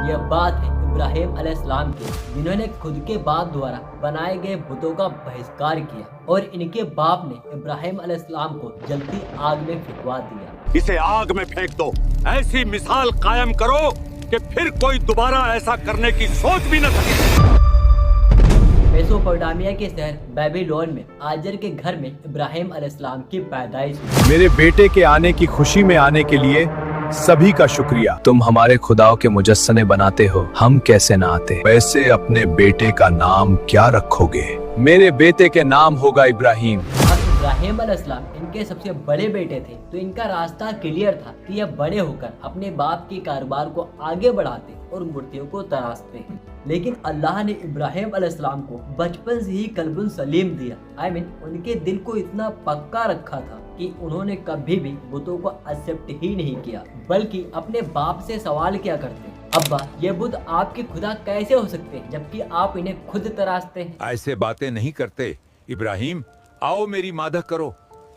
یہ بات ہے ابراہیم علیہ السلام کی، جنہوں نے خود کے باپ دوارا بنائے گئے بتوں کا بہشکار کیا اور ان کے باپ نے ابراہیم علیہ السلام کو جلتی آگ میں پھینکوا دیا۔ اسے آگ میں پھینک دو، ایسی مثال قائم کرو کہ پھر کوئی دوبارہ ایسا کرنے کی سوچ بھی نہ سکے۔ میسوپوٹامیہ کے شہر بیبیلون میں آجر کے گھر میں ابراہیم علیہ السلام کی پیدائش ہوئی۔ میرے بیٹے کے آنے کی خوشی میں آنے کے لیے سبھی کا شکریہ۔ تم ہمارے خداؤں کے مجسمے بناتے ہو، ہم کیسے نہ آتے۔ ویسے اپنے بیٹے کا نام کیا رکھو گے؟ میرے بیٹے کے نام ہوگا ابراہیم۔ ابراہیم علیہ السلام ان کے سب سے بڑے بیٹے تھے، تو ان کا راستہ کلیئر تھا کہ یہ بڑے ہو کر اپنے باپ کے کاروبار کو آگے بڑھاتے اور مورتیوں کو تراشتے ہیں۔ لیکن اللہ نے ابراہیم علیہ السلام کو بچپن سے ہی قلب سلیم دیا، ان کے دل کو اتنا پکا رکھا تھا کہ انہوں نے کبھی بھی بتوں کو ایکسپٹ ہی نہیں کیا، بلکہ اپنے باپ سے سوال کیا کرتے، ابا یہ بت آپ کے خدا کیسے ہو سکتے ہیں جبکہ آپ انہیں خود تراشتے ہیں؟ ایسے باتیں نہیں کرتے ابراہیم، آؤ میری مدد کرو۔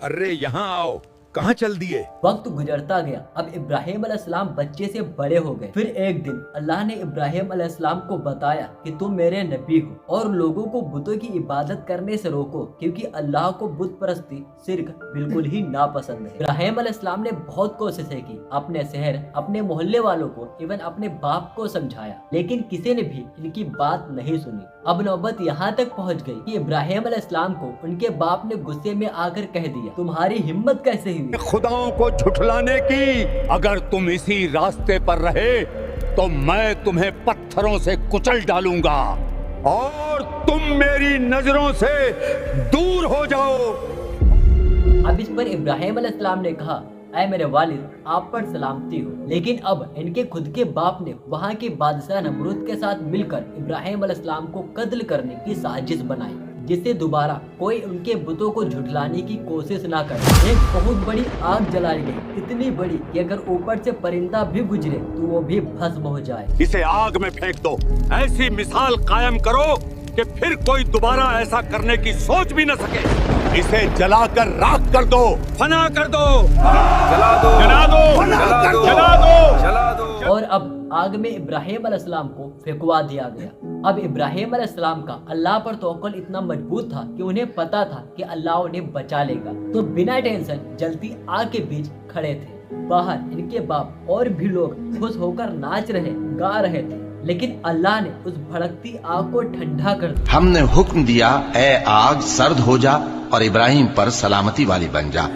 ارے یہاں آؤ، کہاں چل دیے؟ وقت گزرتا گیا، اب ابراہیم علیہ السلام بچے سے بڑے ہو گئے۔ پھر ایک دن اللہ نے ابراہیم علیہ السلام کو بتایا کہ تم میرے نبی ہو اور لوگوں کو بتوں کی عبادت کرنے سے روکو، کیونکہ اللہ کو بت پرستی شرک بالکل ہی ناپسند ہے۔ ابراہیم علیہ السلام نے بہت کوششیں کی، اپنے شہر، اپنے محلے والوں کو، ایون اپنے باپ کو سمجھایا، لیکن کسی نے بھی ان کی بات نہیں سنی۔ اب نوبت یہاں تک پہنچ گئی کہ ابراہیم علیہ السلام کو ان کے باپ نے غصے میں آ کر کہہ دیا، تمہاری ہمت کیسے ہوئی خداؤں کو جھٹلانے کی؟ اگر تم اسی راستے پر رہے تو میں تمہیں پتھروں سے کچل ڈالوں گا اور تم میری نظروں سے دور ہو جاؤ۔ اب اس پر ابراہیم علیہ السلام نے کہا، اے میرے والد، آپ پر سلامتی ہو۔ لیکن اب ان کے خود کے باپ نے وہاں کے بادشاہ نمرود کے ساتھ مل کر ابراہیم علیہ السلام کو قتل کرنے کی سازش بنائی، جس سے دوبارہ کوئی ان کے بتوں کو جھٹلانے کی کوشش نہ کرے۔ ایک بہت بڑی آگ جلائی گئی، اتنی بڑی کہ اگر اوپر سے پرندہ بھی گزرے تو وہ بھی بھسم ہو جائے۔ اسے آگ میں پھینک دو، ایسی مثال قائم کرو کہ پھر کوئی دوبارہ ایسا کرنے کی سوچ بھی نہ سکے۔ اسے جلا کر راکھ کر دو، فنا کر دو، جلا دو، جلا دو، جلا دو، جلا دو، جلا دو۔ اور اب آگ میں ابراہیم علیہ السلام کو پھینکوا دیا گیا۔ اب ابراہیم علیہ السلام کا اللہ پر توکل اتنا مضبوط تھا کہ انہیں پتا تھا کہ اللہ انہیں بچا لے گا، تو بنا ٹینشن جلتی آگ کے بیچ کھڑے تھے۔ باہر ان کے باپ اور بھی لوگ خوش ہو کر ناچ رہے، گا رہے تھے، لیکن اللہ نے اس بھڑکتی آگ کو ٹھنڈا کر دیا۔ ہم نے حکم دیا، اے آگ سرد ہو جا اور ابراہیم پر سلامتی والی بن جا۔